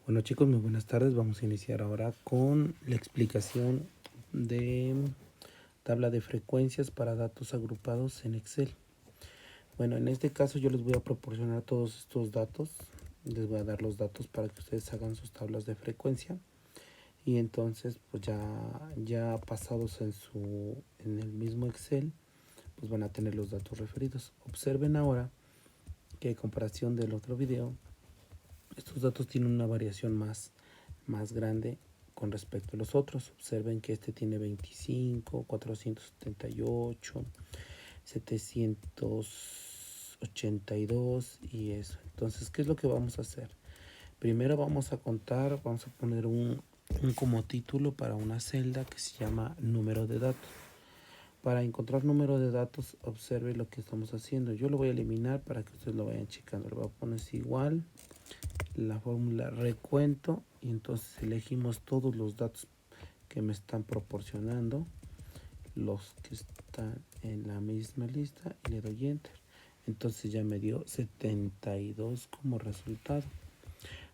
Bueno chicos, muy buenas tardes. Vamos a iniciar ahora con la explicación de tabla de frecuencias para datos agrupados en Excel. Bueno, en este caso yo les voy a proporcionar todos estos datos. Les voy a dar los datos para que ustedes hagan sus tablas de frecuencia. Y entonces, pues ya pasados en el mismo Excel, pues van a tener los datos referidos. Observen ahora que en comparación del otro video, estos datos tienen una variación más grande con respecto a los otros. Observen que este tiene 25, 478, 782 y eso. Entonces, ¿qué es lo que vamos a hacer? Primero vamos a contar, vamos a poner un como título para una celda que se llama número de datos. Para encontrar número de datos, observe lo que estamos haciendo. Yo lo voy a eliminar para que ustedes lo vayan checando. Le voy a poner igual la fórmula recuento y entonces elegimos todos los datos que me están proporcionando, los que están en la misma lista, y le doy enter. Entonces ya me dio 72 como resultado.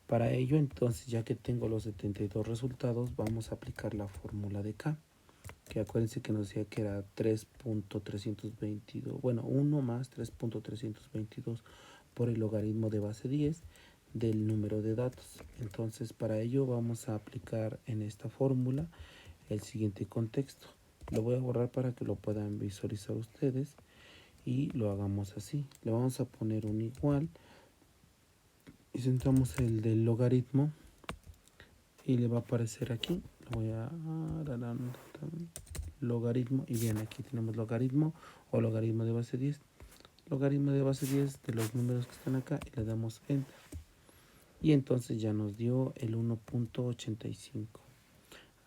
Para ello, entonces, ya que tengo los 72 resultados, vamos a aplicar la fórmula de K, que acuérdense que nos decía que era 3.322, bueno, 1 más 3.322 por el logaritmo de base 10 del número de datos. Entonces, para ello vamos a aplicar en esta fórmula el siguiente contexto. Lo voy a borrar para que lo puedan visualizar ustedes y lo hagamos así. Le vamos a poner un igual y centramos el del logaritmo y le va a aparecer aquí. Lo voy a logaritmo y bien, aquí tenemos logaritmo o logaritmo de base 10. Logaritmo de base 10 de los números que están acá y le damos enter. Y entonces ya nos dio el 1.85.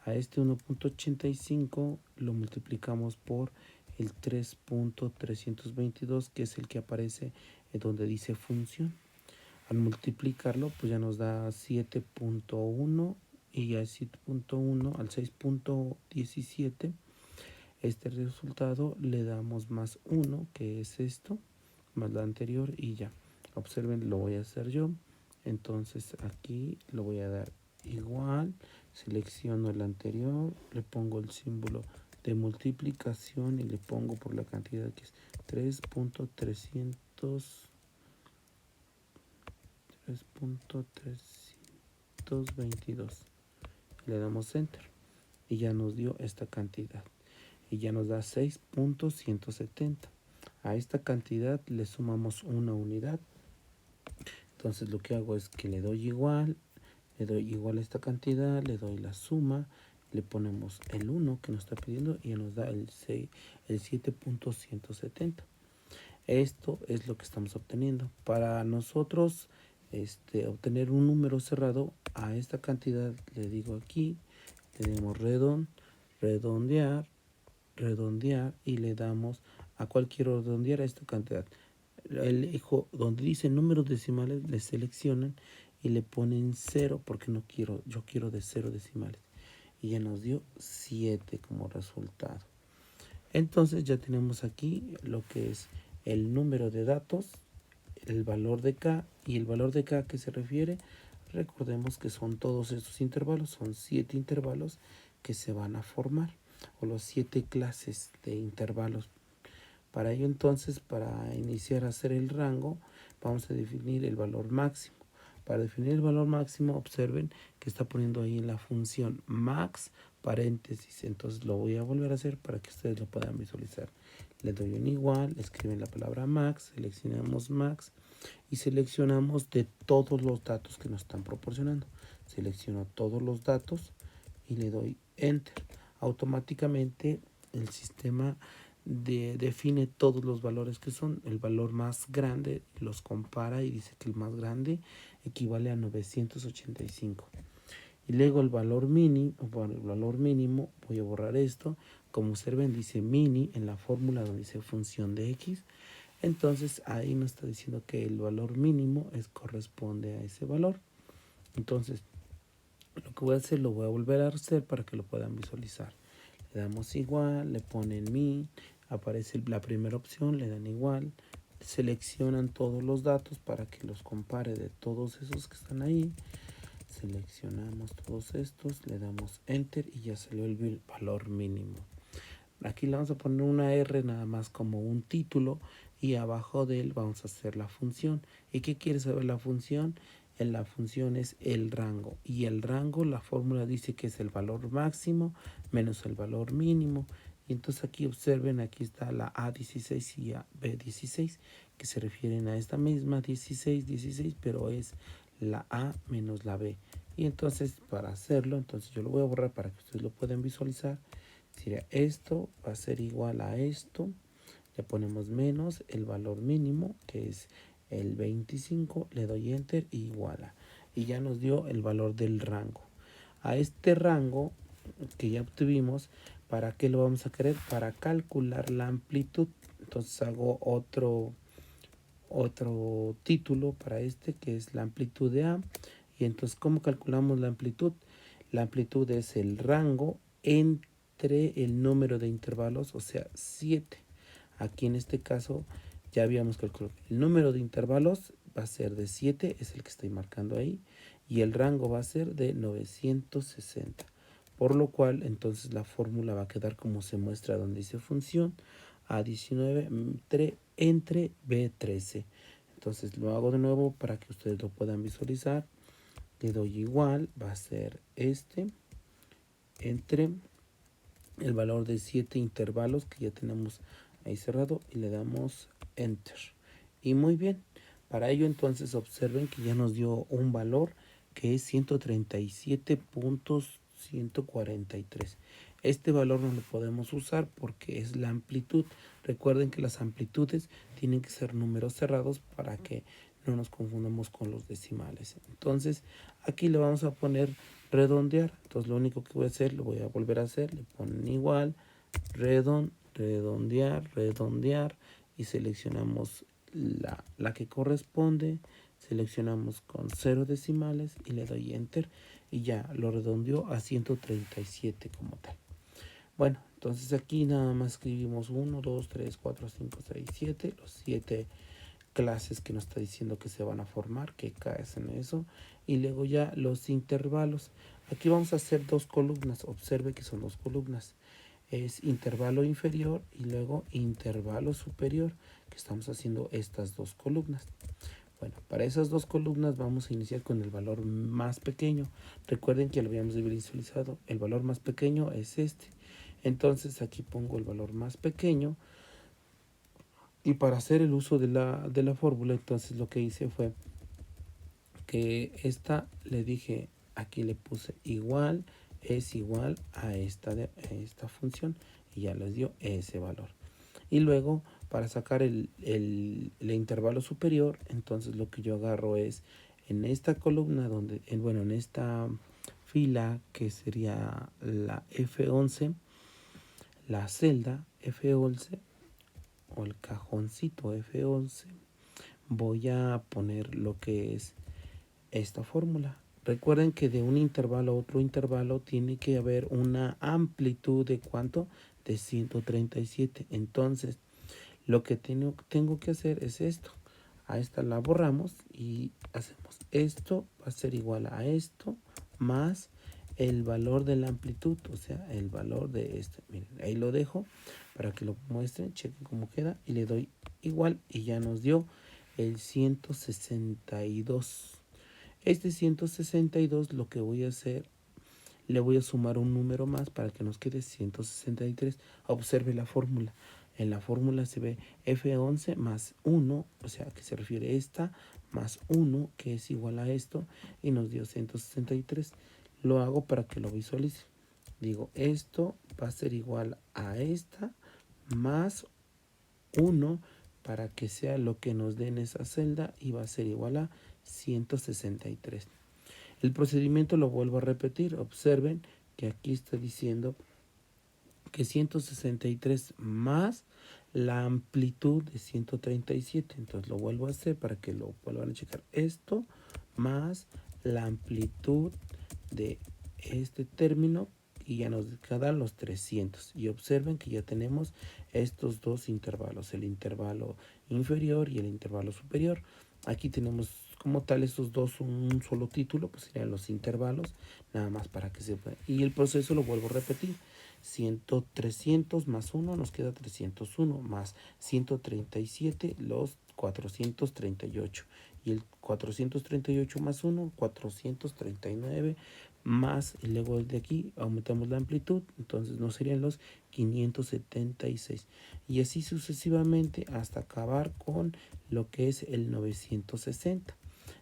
A este 1.85 lo multiplicamos por el 3.322, que es el que aparece donde dice función. Al multiplicarlo, pues ya nos da 7.1 y al 7.1 al 6.17 este resultado le damos más 1, que es esto, más la anterior y ya. Observen, lo voy a hacer yo. Entonces aquí lo voy a dar igual, selecciono el anterior, le pongo el símbolo de multiplicación y le pongo por la cantidad que es 3.322. Le damos enter y ya nos dio esta cantidad y ya nos da 6.170. A esta cantidad le sumamos una unidad. Entonces lo que hago es que le doy igual a esta cantidad, le doy la suma, le ponemos el 1 que nos está pidiendo y nos da el 7.170. Esto es lo que estamos obteniendo. Para nosotros obtener un número cerrado a esta cantidad, le digo aquí, le damos redondear y le damos a cualquier redondear a esta cantidad. Elijo donde dice números decimales, le seleccionan y le ponen 0 porque no quiero, yo quiero de 0 decimales. Y ya nos dio 7 como resultado. Entonces ya tenemos aquí lo que es el número de datos, el valor de K y el valor de K a que se refiere. Recordemos que son todos estos intervalos, son 7 intervalos que se van a formar o los 7 clases de intervalos. Para ello entonces, para iniciar a hacer el rango, vamos a definir el valor máximo. Para definir el valor máximo, observen que está poniendo ahí en la función max paréntesis. Entonces lo voy a volver a hacer para que ustedes lo puedan visualizar. Le doy un igual, escriben la palabra max, seleccionamos max y seleccionamos de todos los datos que nos están proporcionando. Selecciono todos los datos y le doy enter. Automáticamente el sistema define todos los valores que son. El valor más grande los compara y dice que el más grande equivale a 985. Y luego el valor mínimo, voy a borrar esto. Como observen, dice mini en la fórmula donde dice función de x. Entonces ahí nos está diciendo que el valor mínimo corresponde a ese valor. Entonces lo que voy a hacer, lo voy a volver a hacer para que lo puedan visualizar. Le damos igual, le ponen min, aparece la primera opción, le dan igual, seleccionan todos los datos para que los compare de todos esos que están ahí, seleccionamos todos estos, le damos enter y ya salió el valor mínimo. Aquí le vamos a poner una R nada más como un título y abajo de él vamos a hacer la función. ¿Y qué quiere saber la función? La función es el rango, y el rango, la fórmula dice que es el valor máximo menos el valor mínimo. Y entonces aquí observen, aquí está la A16 y la B16, que se refieren a esta misma 16, pero es la A menos la B. Y entonces para hacerlo, entonces yo lo voy a borrar para que ustedes lo puedan visualizar. Sería esto va a ser igual a esto, le ponemos menos el valor mínimo, que es el 25, le doy enter y iguala, y ya nos dio el valor del rango. A este rango que ya obtuvimos, ¿para qué lo vamos a querer? Para calcular la amplitud. Entonces hago otro título para este, que es la amplitud de A. Y entonces, ¿cómo calculamos la amplitud? La amplitud es el rango entre el número de intervalos, o sea, 7. Aquí en este caso ya habíamos calculado. El número de intervalos va a ser de 7, es el que estoy marcando ahí, y el rango va a ser de 960. Por lo cual, entonces la fórmula va a quedar como se muestra donde dice función A19 entre B13. Entonces lo hago de nuevo para que ustedes lo puedan visualizar. Le doy igual, va a ser este, entre el valor de 7 intervalos que ya tenemos ahí cerrado, y le damos enter. Y muy bien, para ello entonces observen que ya nos dio un valor que es 137.143. Este valor no lo podemos usar porque es la amplitud. Recuerden que las amplitudes tienen que ser números cerrados para que no nos confundamos con los decimales. Entonces aquí le vamos a poner redondear. Entonces lo único que voy a hacer, lo voy a volver a hacer, le ponen igual, redondear, y seleccionamos la que corresponde, seleccionamos con 0 decimales y le doy enter, y ya lo redondeó a 137 como tal. Bueno, entonces aquí nada más escribimos 1, 2, 3, 4, 5, 6, 7, los 7 clases que nos está diciendo que se van a formar, que caes en eso, y luego ya los intervalos. Aquí vamos a hacer dos columnas, observe que son dos columnas, es intervalo inferior y luego intervalo superior, que estamos haciendo estas dos columnas. Bueno, para esas dos columnas vamos a iniciar con el valor más pequeño. Recuerden que lo habíamos visualizado, el valor más pequeño es este. Entonces aquí pongo el valor más pequeño, y para hacer el uso de la fórmula, entonces lo que hice fue que esta le dije, aquí le puse igual, es igual a esta función, y ya les dio ese valor. Y luego para sacar el intervalo superior, entonces lo que yo agarro es en esta columna en esta fila que sería la F11, la celda F11 o el cajoncito F11, voy a poner lo que es esta fórmula. Recuerden que de un intervalo a otro intervalo tiene que haber una amplitud de ¿cuánto? De 137. Entonces, lo que tengo que hacer es esto. A esta la borramos y hacemos esto, va a ser igual a esto más el valor de la amplitud, o sea, el valor de este. Miren, ahí lo dejo para que lo muestren, chequen cómo queda, y le doy igual y ya nos dio el 162. Este 162 lo que voy a hacer, le voy a sumar un número más para que nos quede 163. Observe la fórmula. En la fórmula se ve F11 más 1, o sea que se refiere a esta, más 1, que es igual a esto, y nos dio 163. Lo hago para que lo visualice. Digo, esto va a ser igual a esta, más 1, para que sea lo que nos dé en esa celda, y va a ser igual a 163. El procedimiento lo vuelvo a repetir. Observen que aquí está diciendo que 163 más la amplitud de 137. Entonces lo vuelvo a hacer para que lo vuelvan a checar. Esto más la amplitud de este término, y ya nos quedan los 300. Y observen que ya tenemos estos dos intervalos, el intervalo inferior y el intervalo superior. Aquí tenemos como tal estos dos un solo título, pues serían los intervalos, nada más para que sepan. Y el proceso lo vuelvo a repetir. 300 más 1 nos queda 301, más 137 los 438. Y el 438 más 1, 439 más, y luego de aquí aumentamos la amplitud, entonces no serían los 576. Y así sucesivamente hasta acabar con lo que es el 960.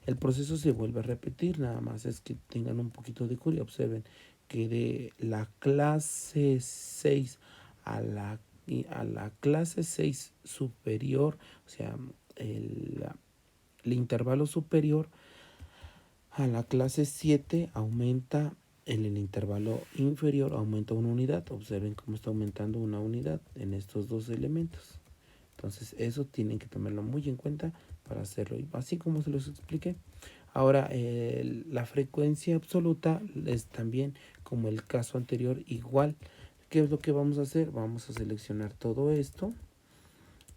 El proceso se vuelve a repetir, nada más es que tengan un poquito de cuidado. Observen que de la clase 6 a la clase 6 superior, o sea, el intervalo superior, a la clase 7 aumenta en el intervalo inferior, aumenta una unidad. Observen cómo está aumentando una unidad en estos dos elementos. Entonces eso tienen que tomarlo muy en cuenta para hacerlo, así como se los expliqué. Ahora, la frecuencia absoluta es también como el caso anterior igual. ¿Qué es lo que vamos a hacer? Vamos a seleccionar todo esto.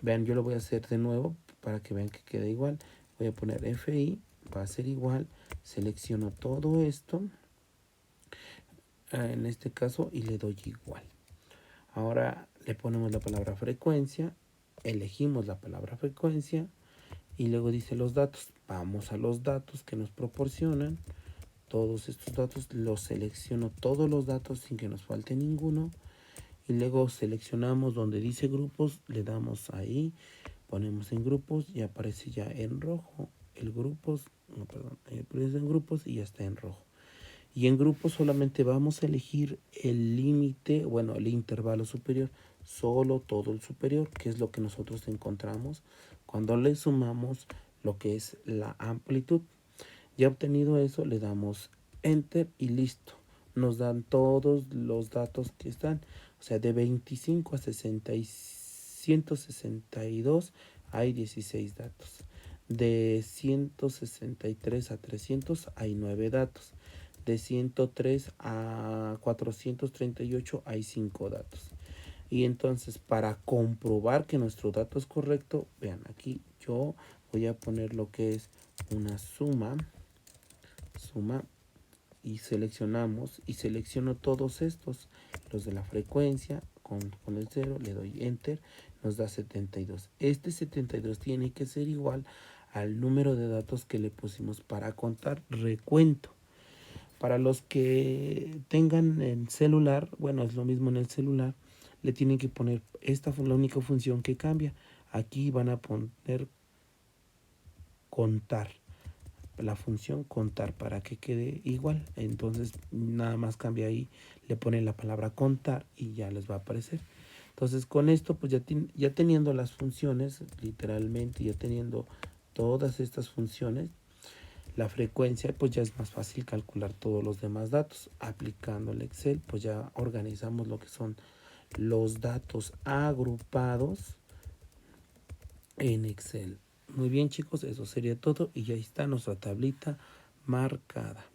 Vean, yo lo voy a hacer de nuevo para que vean que queda igual. Voy a poner FI, va a ser igual. Selecciono todo esto, en este caso, y le doy igual. Ahora le ponemos la palabra frecuencia, elegimos la palabra frecuencia y luego dice los datos. Vamos a los datos que nos proporcionan. Todos estos datos los selecciono, todos los datos sin que nos falte ninguno, y luego seleccionamos donde dice grupos, le damos ahí, ponemos en grupos y aparece ya en rojo el grupos, no, perdón, aparece en grupos y ya está en rojo. Y en grupos solamente vamos a elegir el límite, bueno, el intervalo superior, solo todo el superior, que es lo que nosotros encontramos cuando le sumamos lo que es la amplitud. Ya obtenido eso, le damos enter y listo. Nos dan todos los datos que están, o sea, de 25 a 162 hay 16 datos. De 163 a 300 hay 9 datos. De 103 a 438 hay 5 datos. Y entonces, para comprobar que nuestro dato es correcto, vean aquí, yo voy a poner lo que es una suma y seleccionamos, y selecciono todos estos, los de la frecuencia con el 0, le doy enter, nos da 72. Este 72 tiene que ser igual al número de datos que le pusimos para contar recuento. Para los que tengan el celular, bueno, es lo mismo en el celular, le tienen que poner, esta fue la única función que cambia. Aquí van a poner contar, la función contar, para que quede igual. Entonces nada más cambia ahí, le ponen la palabra contar y ya les va a aparecer. Entonces con esto pues ya teniendo las funciones, literalmente ya teniendo todas estas funciones, la frecuencia, pues ya es más fácil calcular todos los demás datos. Aplicando el Excel, pues ya organizamos lo que son los datos agrupados en Excel. Muy bien, chicos, eso sería todo y ya está nuestra tablita marcada.